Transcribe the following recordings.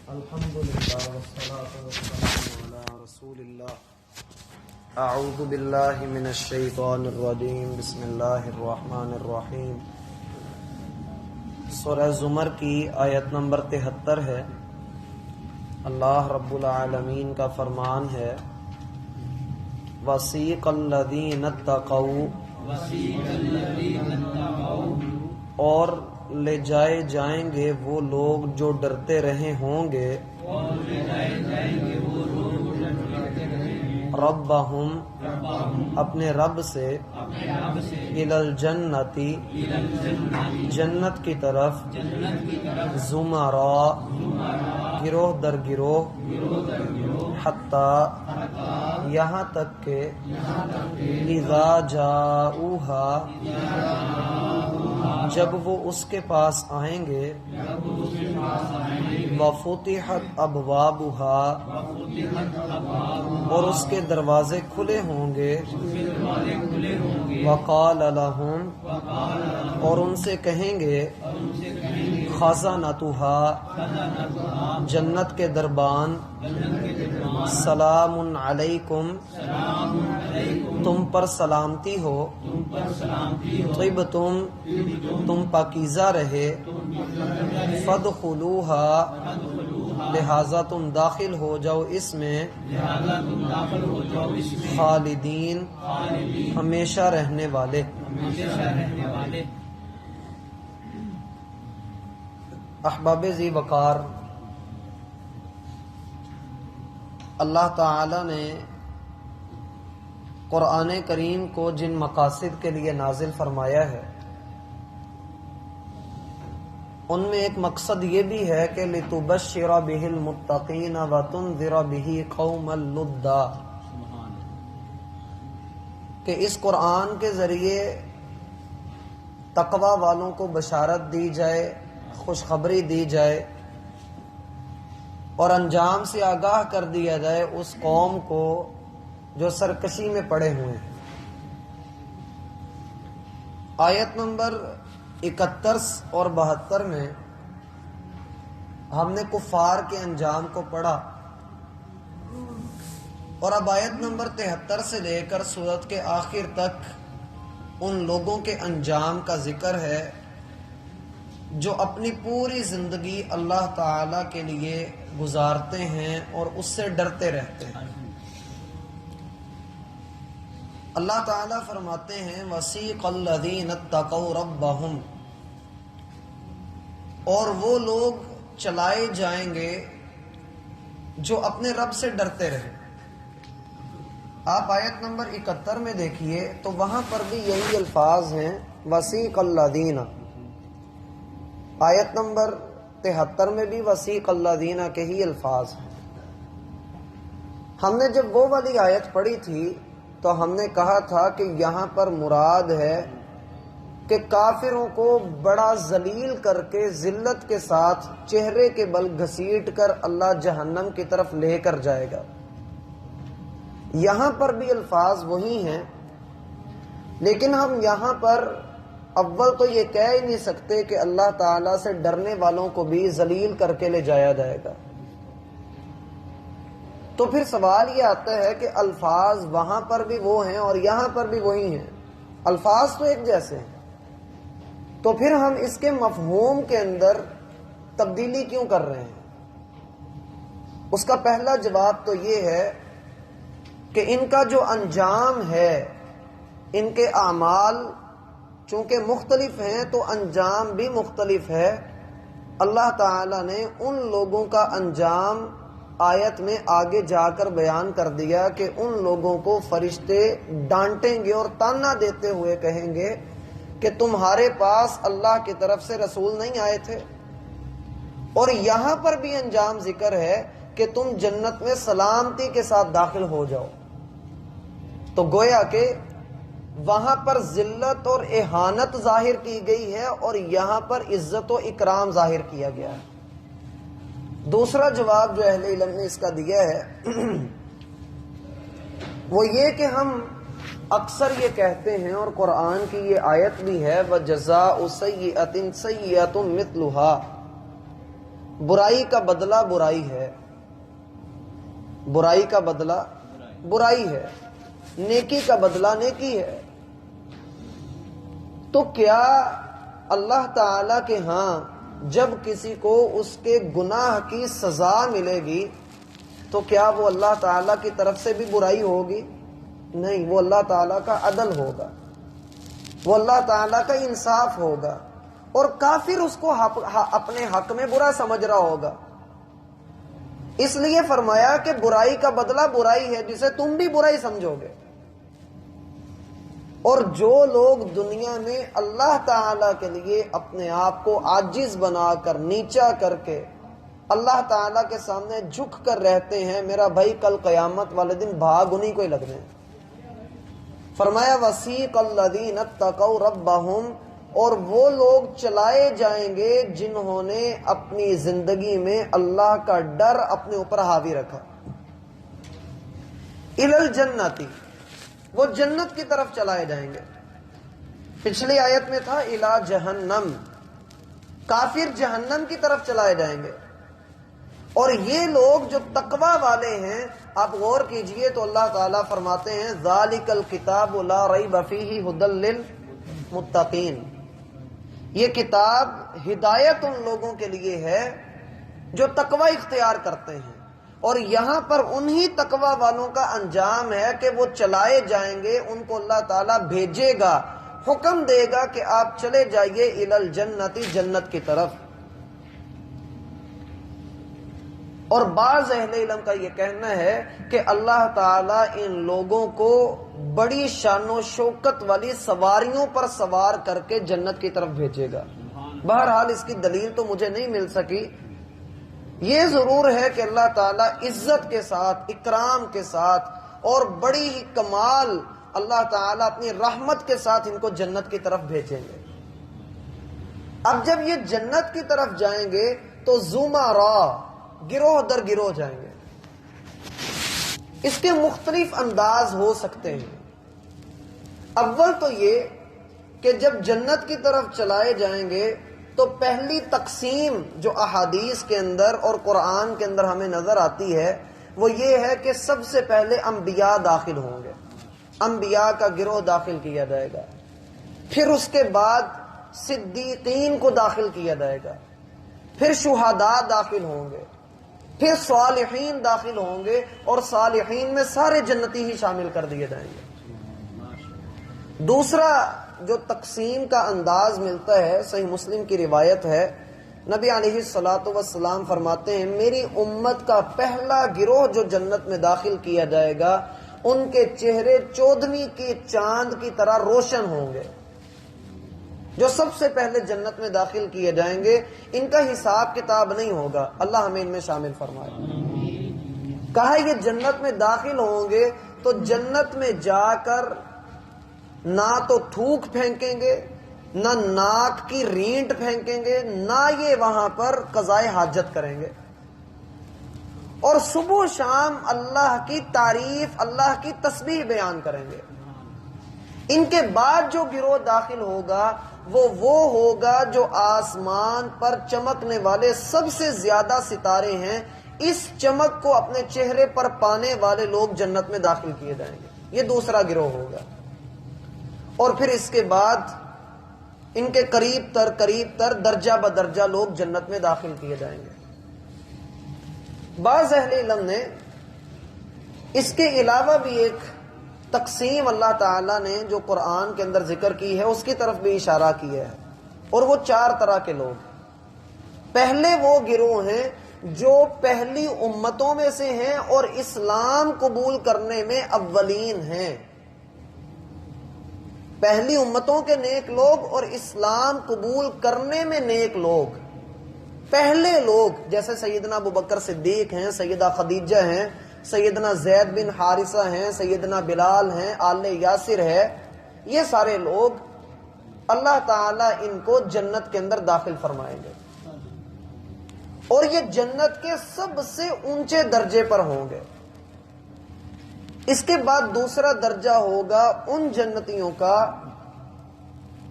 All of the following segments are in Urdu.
الحمدللہ والصلاة والسلام علی رسول اللہ اعوذ باللہ من الشیطان الرجیم بسم اللہ الرحمن الرحیم۔ سورہ زمر کی آیت نمبر 73 ہے۔ اللہ رب العالمین کا فرمان ہے وَسِيقَ الَّذِينَ اتَّقَوْا، اور لے جائے جائیں گے وہ لوگ جو ڈرتے رہے ہوں گے، ربہم، اپنے رب سے، الی الجنتی، جنت کی طرف، زمرا، گروہ در گروہ، حتی، یہاں تک کہ، اذا جاؤہا، جب وہ اس کے پاس آئیں گے، وفتحت ابوابہا، اور اس کے دروازے کھلے ہوں گے، وقال لہم، اور ان سے کہیں گے، خزنتہا، جنت کے دربان، سلام علیکم، تم پر سلامتی ہو، طبتم، تم پاکیزہ رہے، فادخلوہا، لہذا تم داخل ہو جاؤ اس میں، خالدین، ہمیشہ رہنے والے۔ احباب ذی وقار، اللہ تعالی نے قرآن کریم کو جن مقاصد کے لیے نازل فرمایا ہے، ان میں ایک مقصد یہ بھی ہے کہ لِتُبَشِّرَ بِهِ الْمُتَّقِينَ وَتُنذِرَ بِهِ قَوْمًا لُدًّا، کہ اس قرآن کے ذریعے تقوی والوں کو بشارت دی جائے، خوشخبری دی جائے، اور انجام سے آگاہ کر دیا جائے اس قوم کو جو سرکشی میں پڑے ہوئے ہیں۔ آیت نمبر 71 اور 72 میں ہم نے کفار کے انجام کو پڑھا، اور اب آیت نمبر 73 سے لے کر سورت کے آخر تک ان لوگوں کے انجام کا ذکر ہے جو اپنی پوری زندگی اللہ تعالی کے لیے گزارتے ہیں اور اس سے ڈرتے رہتے ہیں۔ اللہ تعالیٰ فرماتے ہیں وَسِيقَ الَّذِينَ اتَّقَوْا رَبَّهُمْ، اور وہ لوگ چلائے جائیں گے جو اپنے رب سے ڈرتے رہے۔ آپ آیت نمبر 71 میں دیکھیے تو وہاں پر بھی یہی الفاظ ہیں وَسِيقَ الَّذِينَ، آیت نمبر 73 میں بھی وَسِيقَ الَّذِينَ کے ہی الفاظ ہیں۔ ہم نے جب وہ والی آیت پڑھی تھی تو ہم نے کہا تھا کہ یہاں پر مراد ہے کہ کافروں کو بڑا ذلیل کر کے، ذلت کے ساتھ چہرے کے بل گھسیٹ کر اللہ جہنم کی طرف لے کر جائے گا۔ یہاں پر بھی الفاظ وہی ہیں، لیکن ہم یہاں پر اول تو یہ کہہ ہی نہیں سکتے کہ اللہ تعالیٰ سے ڈرنے والوں کو بھی ذلیل کر کے لے جایا جائے گا۔ تو پھر سوال یہ آتا ہے کہ الفاظ وہاں پر بھی وہ ہیں اور یہاں پر بھی وہی ہیں، الفاظ تو ایک جیسے ہیں، تو پھر ہم اس کے مفہوم کے اندر تبدیلی کیوں کر رہے ہیں؟ اس کا پہلا جواب تو یہ ہے کہ ان کا جو انجام ہے، ان کے اعمال چونکہ مختلف ہیں تو انجام بھی مختلف ہے۔ اللہ تعالی نے ان لوگوں کا انجام آیت میں آگے جا کر بیان کر دیا کہ ان لوگوں کو فرشتے ڈانٹیں گے اور تانا دیتے ہوئے کہیں گے کہ تمہارے پاس اللہ کی طرف سے رسول نہیں آئے تھے، اور یہاں پر بھی انجام ذکر ہے کہ تم جنت میں سلامتی کے ساتھ داخل ہو جاؤ۔ تو گویا کہ وہاں پر ذلت اور اہانت ظاہر کی گئی ہے اور یہاں پر عزت و اکرام ظاہر کیا گیا ہے۔ دوسرا جواب جو اہل علم نے اس کا دیا ہے وہ یہ کہ ہم اکثر یہ کہتے ہیں، اور قرآن کی یہ آیت بھی ہے وَجَزَاءُ سَيِّئَةٍ سَيِّئَةٌ مِثْلُهَا، برائی کا بدلہ برائی ہے، برائی کا بدلہ برائی ہے، نیکی کا بدلہ نیکی ہے۔ تو کیا اللہ تعالی کے ہاں جب کسی کو اس کے گناہ کی سزا ملے گی تو کیا وہ اللہ تعالی کی طرف سے بھی برائی ہوگی؟ نہیں، وہ اللہ تعالیٰ کا عدل ہوگا، وہ اللہ تعالیٰ کا انصاف ہوگا، اور کافر اس کو اپنے حق میں برا سمجھ رہا ہوگا۔ اس لیے فرمایا کہ برائی کا بدلہ برائی ہے جسے تم بھی برائی سمجھو گے۔ اور جو لوگ دنیا میں اللہ تعالیٰ کے لیے اپنے آپ کو عاجز بنا کر، نیچا کر کے اللہ تعالیٰ کے سامنے جھک کر رہتے ہیں، میرا بھائی کل قیامت والے دن بھاگ انہیں کو ہی لگنے ہیں۔ فرمایا وَسِيقَ الَّذِينَ اتَّقَوْا رَبَّهُمْ، اور وہ لوگ چلائے جائیں گے جنہوں نے اپنی زندگی میں اللہ کا ڈر اپنے اوپر حاوی رکھا۔ إِلَى الْجَنَّةِ، وہ جنت کی طرف چلائے جائیں گے۔ پچھلی آیت میں تھا إِلَى جہنم، کافر جہنم کی طرف چلائے جائیں گے۔ اور یہ لوگ جو تقوی والے ہیں، آپ غور کیجئے تو اللہ تعالیٰ فرماتے ہیں ذَلِكَ الْكِتَابُ لَا رَيْبَ فِيهِ هُدًى لِّلْمُتَّقِينَ، یہ کتاب ہدایت ان لوگوں کے لیے ہے جو تقوی اختیار کرتے ہیں، اور یہاں پر انہی تقوی والوں کا انجام ہے کہ وہ چلائے جائیں گے، ان کو اللہ تعالیٰ بھیجے گا، حکم دے گا کہ آپ چلے جائیے إِلَى الْجَنَّةِ، جنت کی طرف۔ اور بعض اہل علم کا یہ کہنا ہے کہ اللہ تعالیٰ ان لوگوں کو بڑی شان و شوکت والی سواریوں پر سوار کر کے جنت کی طرف بھیجے گا۔ بہرحال اس کی دلیل تو مجھے نہیں مل سکی، یہ ضرور ہے کہ اللہ تعالیٰ عزت کے ساتھ، اکرام کے ساتھ اور بڑی ہی کمال اللہ تعالیٰ اپنی رحمت کے ساتھ ان کو جنت کی طرف بھیجیں گے۔ اب جب یہ جنت کی طرف جائیں گے تو زمرہ، گروہ در گروہ جائیں گے۔ اس کے مختلف انداز ہو سکتے ہیں۔ اول تو یہ کہ جب جنت کی طرف چلائے جائیں گے تو پہلی تقسیم جو احادیث کے اندر اور قرآن کے اندر ہمیں نظر آتی ہے وہ یہ ہے کہ سب سے پہلے انبیاء داخل ہوں گے، انبیاء کا گروہ داخل کیا جائے گا، پھر اس کے بعد صدیقین کو داخل کیا جائے گا، پھر شہداء داخل ہوں گے، پھر صالحین داخل ہوں گے، اور صالحین میں سارے جنتی ہی شامل کر دیے جائیں گے۔ دوسرا جو تقسیم کا انداز ملتا ہے، صحیح مسلم کی روایت ہے، نبی علیہ الصلوۃ والسلام فرماتے ہیں میری امت کا پہلا گروہ جو جنت میں داخل کیا جائے گا ان کے چہرے چودھویں کے چاند کی طرح روشن ہوں گے۔ جو سب سے پہلے جنت میں داخل کیے جائیں گے ان کا حساب کتاب نہیں ہوگا، اللہ ہمیں ان میں شامل فرمائے۔ کہا یہ جنت میں داخل ہوں گے تو جنت میں جا کر نہ تو تھوک پھینکیں گے، نہ ناک کی رینٹ پھینکیں گے، نہ یہ وہاں پر قضائے حاجت کریں گے، اور صبح و شام اللہ کی تعریف، اللہ کی تسبیح بیان کریں گے۔ ان کے بعد جو گروہ داخل ہوگا وہ ہوگا جو آسمان پر چمکنے والے سب سے زیادہ ستارے ہیں، اس چمک کو اپنے چہرے پر پانے والے لوگ جنت میں داخل کیے جائیں گے، یہ دوسرا گروہ ہوگا۔ اور پھر اس کے بعد ان کے قریب تر درجہ بدرجہ لوگ جنت میں داخل کیے جائیں گے۔ بعض اہل علم نے اس کے علاوہ بھی ایک تقسیم اللہ تعالیٰ نے جو قرآن کے اندر ذکر کی ہے اس کی طرف بھی اشارہ کیا ہے، اور وہ 4 طرح کے لوگ۔ پہلے وہ گروہ ہیں جو پہلی امتوں میں سے ہیں اور اسلام قبول کرنے میں اولین ہیں، پہلی امتوں کے نیک لوگ اور اسلام قبول کرنے میں نیک لوگ، پہلے لوگ جیسے سیدنا ابوبکر صدیق ہیں، سیدہ خدیجہ ہیں، سیدنا زید بن حارثہ ہیں، سیدنا بلال ہیں، آل یاسر ہے، یہ سارے لوگ اللہ تعالیٰ ان کو جنت کے اندر داخل فرمائیں گے، اور یہ جنت کے سب سے اونچے درجے پر ہوں گے۔ اس کے بعد دوسرا درجہ ہوگا ان جنتیوں کا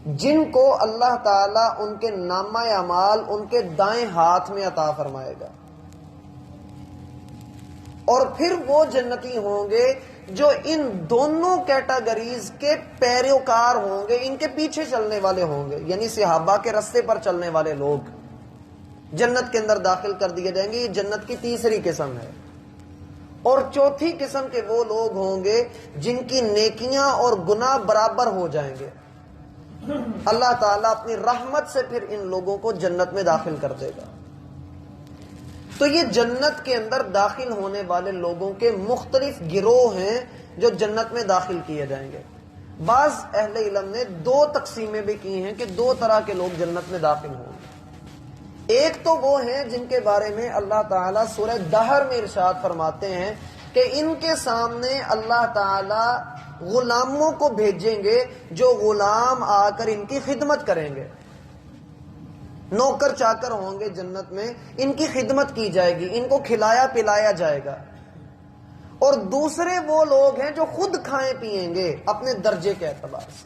جن کو اللہ تعالیٰ ان کے نامہ اعمال ان کے دائیں ہاتھ میں عطا فرمائے گا، اور پھر وہ جنتی ہوں گے جو ان دونوں کیٹیگریز کے پیروکار ہوں گے، ان کے پیچھے چلنے والے ہوں گے، یعنی صحابہ کے رستے پر چلنے والے لوگ جنت کے اندر داخل کر دیے جائیں گے۔ یہ جنت کی تیسری قسم ہے۔ اور چوتھی قسم کے وہ لوگ ہوں گے جن کی نیکیاں اور گناہ برابر ہو جائیں گے، اللہ تعالیٰ اپنی رحمت سے پھر ان لوگوں کو جنت میں داخل کر دے گا۔ تو یہ جنت کے اندر داخل ہونے والے لوگوں کے مختلف گروہ ہیں جو جنت میں داخل کیے جائیں گے۔ بعض اہل علم نے دو تقسیمیں بھی کی ہیں کہ دو طرح کے لوگ جنت میں داخل ہوں گے۔ ایک تو وہ ہیں جن کے بارے میں اللہ تعالیٰ سورہ دہر میں ارشاد فرماتے ہیں کہ ان کے سامنے اللہ تعالیٰ غلاموں کو بھیجیں گے جو غلام آ کر ان کی خدمت کریں گے، نوکر چاکر ہوں گے جنت میں، ان کی خدمت کی جائے گی، ان کو کھلایا پلایا جائے گا۔ اور دوسرے وہ لوگ ہیں جو خود کھائیں پیئیں گے اپنے درجے کے اعتبار سے۔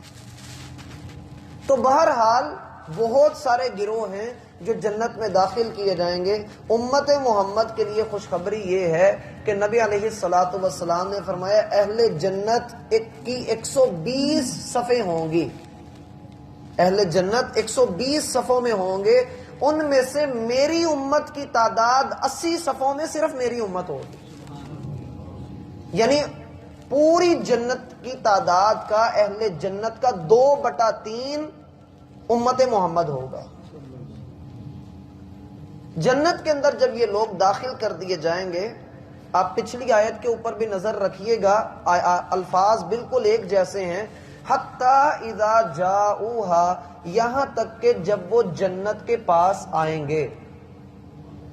تو بہرحال بہت سارے گروہ ہیں جو جنت میں داخل کیے جائیں گے۔ امت محمد کے لیے خوشخبری یہ ہے کہ نبی علیہ الصلوۃ والسلام نے فرمایا اہل جنت کی 120 صفیں ہوں گی، اہل جنت 120 صفوں میں ہوں گے، ان میں سے میری امت کی تعداد 80 صفوں میں صرف میری امت ہوگی، یعنی پوری جنت کی تعداد کا اہل جنت کا 2/3 امت محمد ہوگا۔ جنت کے اندر جب یہ لوگ داخل کر دیے جائیں گے، آپ پچھلی آیت کے اوپر بھی نظر رکھیے گا، الفاظ بالکل ایک جیسے ہیں، حتی اذا جاؤہا، یہاں تک کہ جب وہ جنت کے پاس آئیں گے۔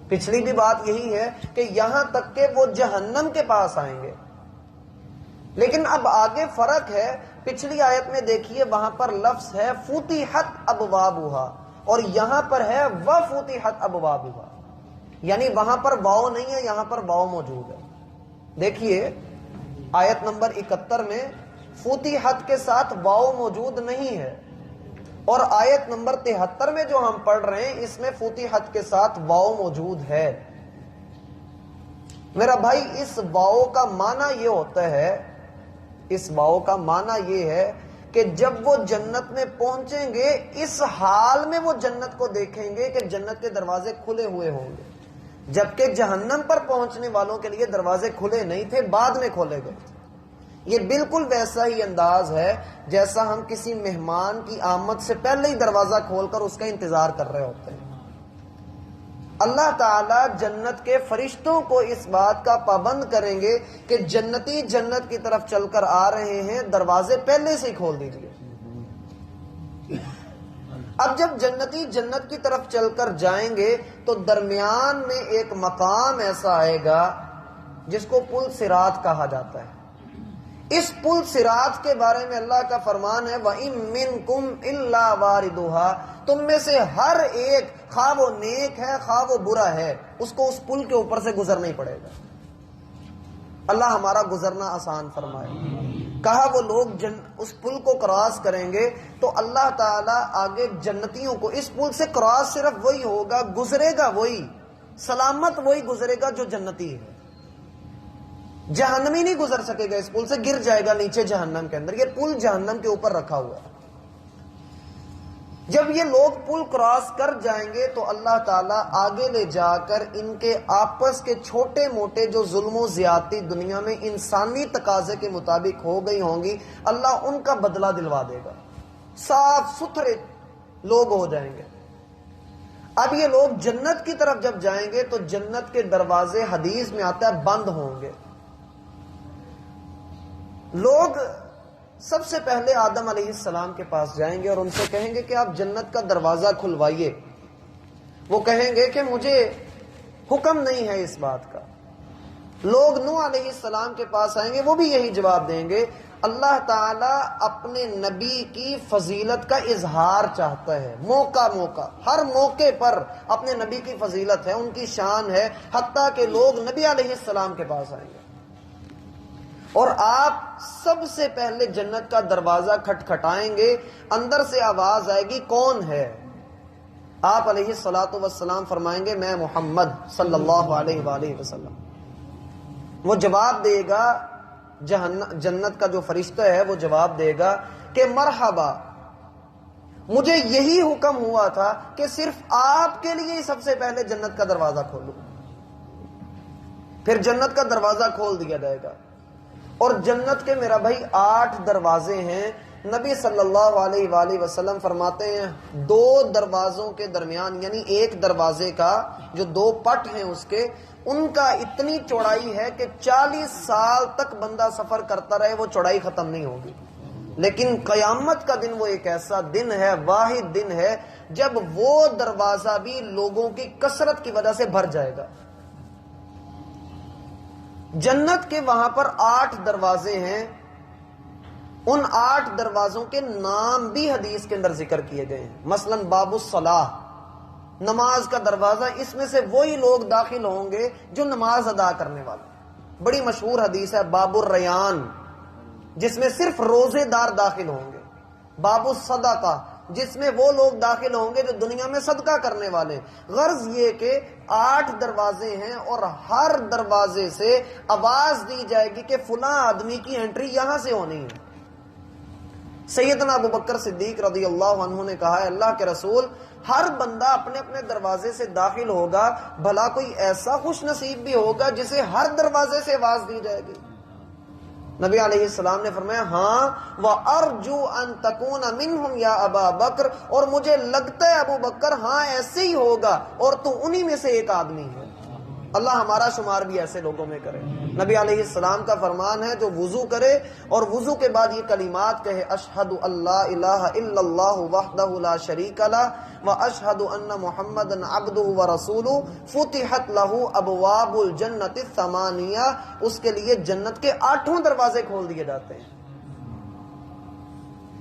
پچھلی بھی بات یہی ہے کہ یہاں تک کہ وہ جہنم کے پاس آئیں گے، لیکن اب آگے فرق ہے۔ پچھلی آیت میں دیکھیے وہاں پر لفظ ہے فتحت ابوابہا، اور یہاں پر ہے وفتحت ابوابہا، یعنی وہاں پر واو نہیں ہے، یہاں پر واو موجود ہے۔ دیکھیے آیت نمبر 71 میں فتحت کے ساتھ واو موجود نہیں ہے، اور آیت نمبر 73 میں جو ہم پڑھ رہے ہیں اس میں فتحت کے ساتھ واو موجود ہے۔ میرا بھائی اس واو کا معنی یہ ہوتا ہے، اس واو کا معنی یہ ہے کہ جب وہ جنت میں پہنچیں گے اس حال میں وہ جنت کو دیکھیں گے کہ جنت کے دروازے کھلے ہوئے ہوں گے، جبکہ جہنم پر پہنچنے والوں کے لیے دروازے کھلے نہیں تھے، بعد میں کھولے گئے تھے۔ یہ بالکل ویسا ہی انداز ہے جیسا ہم کسی مہمان کی آمد سے پہلے ہی دروازہ کھول کر اس کا انتظار کر رہے ہوتے ہیں۔ اللہ تعالیٰ جنت کے فرشتوں کو اس بات کا پابند کریں گے کہ جنتی جنت کی طرف چل کر آ رہے ہیں، دروازے پہلے سے ہی کھول دیجئے۔ اب جب جنتی جنت کی طرف چل کر جائیں گے تو درمیان میں ایک مقام ایسا آئے گا جس کو پل صراط کہا جاتا ہے۔ اس پل صراط کے بارے میں اللہ کا فرمان ہے وَإِن مِّنكُمْ إِلَّا وَارِدُهَا، تم میں سے ہر ایک، خواہ وہ نیک ہے خواہ وہ برا ہے، اس کو اس پل کے اوپر سے گزرنا ہی پڑے گا۔ اللہ ہمارا گزرنا آسان فرمائے۔ کہا وہ لوگ اس پل کو کراس کریں گے تو اللہ تعالیٰ آگے جنتیوں کو اس پل سے کراس صرف وہی ہوگا، گزرے گا وہی، سلامت وہی گزرے گا جو جنتی ہے۔ جہنمی نہیں گزر سکے گا، اس پل سے گر جائے گا نیچے جہنم کے اندر۔ یہ پل جہنم کے اوپر رکھا ہوا ہے۔ جب یہ لوگ پل کراس کر جائیں گے تو اللہ تعالیٰ آگے لے جا کر ان کے آپس کے چھوٹے موٹے جو ظلم و زیادتی دنیا میں انسانی تقاضے کے مطابق ہو گئی ہوں گی، اللہ ان کا بدلہ دلوا دے گا، صاف ستھرے لوگ ہو جائیں گے۔ اب یہ لوگ جنت کی طرف جب جائیں گے تو جنت کے دروازے حدیث میں آتا ہے بند ہوں گے۔ لوگ سب سے پہلے آدم علیہ السلام کے پاس جائیں گے اور ان سے کہیں گے کہ آپ جنت کا دروازہ کھلوائیے۔ وہ کہیں گے کہ مجھے حکم نہیں ہے اس بات کا۔ لوگ نوح علیہ السلام کے پاس آئیں گے، وہ بھی یہی جواب دیں گے، اللہ تعالیٰ اپنے نبی کی فضیلت کا اظہار چاہتا ہے، موقع ہر موقع پر اپنے نبی کی فضیلت ہے، ان کی شان ہے، حتیٰ کہ لوگ نبی علیہ السلام کے پاس آئیں گے اور آپ سب سے پہلے جنت کا دروازہ کھٹکھٹائیں گے، اندر سے آواز آئے گی کون ہے؟ آپ علیہ الصلوۃ والسلام فرمائیں گے میں محمد صلی اللہ علیہ وآلہ وسلم۔ وہ جواب دے گا، جنت کا جو فرشتہ ہے وہ جواب دے گا کہ مرحبا، مجھے یہی حکم ہوا تھا کہ صرف آپ کے لیے سب سے پہلے جنت کا دروازہ کھولوں۔ پھر جنت کا دروازہ کھول دیا جائے گا، اور جنت کے میرا بھائی 8 دروازے ہیں۔ نبی صلی اللہ علیہ وآلہ وسلم فرماتے ہیں 2 دروازوں کے درمیان، یعنی ایک دروازے کا جو 2 پٹ ہیں اس کے، ان کا اتنی چوڑائی ہے کہ 40 سال تک بندہ سفر کرتا رہے وہ چوڑائی ختم نہیں ہوگی۔ لیکن قیامت کا دن وہ ایک ایسا دن ہے، واحد دن ہے، جب وہ دروازہ بھی لوگوں کی کثرت کی وجہ سے بھر جائے گا۔ جنت کے وہاں پر 8 دروازے ہیں، ان 8 دروازوں کے نام بھی حدیث کے اندر ذکر کیے گئے ہیں۔ مثلا باب الصلاح، نماز کا دروازہ، اس میں سے وہی لوگ داخل ہوں گے جو نماز ادا کرنے والے۔ بڑی مشہور حدیث ہے باب الریان، جس میں صرف روزے دار داخل ہوں گے۔ باب الصدقہ، جس میں وہ لوگ داخل ہوں گے جو دنیا میں صدقہ کرنے والے۔ غرض یہ کہ 8 دروازے ہیں، اور ہر دروازے سے آواز دی جائے گی کہ فلاں آدمی کی انٹری یہاں سے ہونی ہے۔ سیدنا ابو بکر صدیق رضی اللہ عنہ نے کہا ہے اللہ کے رسول، ہر بندہ اپنے اپنے دروازے سے داخل ہوگا، بھلا کوئی ایسا خوش نصیب بھی ہوگا جسے ہر دروازے سے آواز دی جائے گی؟ نبی علیہ السلام نے فرمایا ہاں، وَأَرْجُو أَن تَكُونَ مِنْهُمْ یا ابا بکر، اور مجھے لگتا ہے ابو بکر ہاں ایسے ہی ہوگا، اور تو انہی میں سے ایک آدمی ہے۔ اللہ ہمارا شمار بھی ایسے لوگوں میں کرے۔ نبی علیہ السلام کا فرمان ہے جو وضو کرے اور وضو کے بعد یہ کلمات کہے اشہد اللہ الہ الا اللہ وحدہ لا شریک لہ واشہد ان محمدا عبدہ ورسولہ فتحت لہ ابواب الجنت الثمانیہ، اس کے لیے جنت کے 8 دروازے کھول دیے جاتے ہیں۔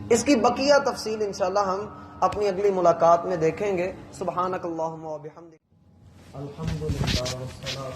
اس کی بقیہ تفصیل انشاءاللہ ہم اپنی اگلی ملاقات میں دیکھیں گے۔ سبحانک اللہم و بحمدک، الحمدللہ والصلاۃ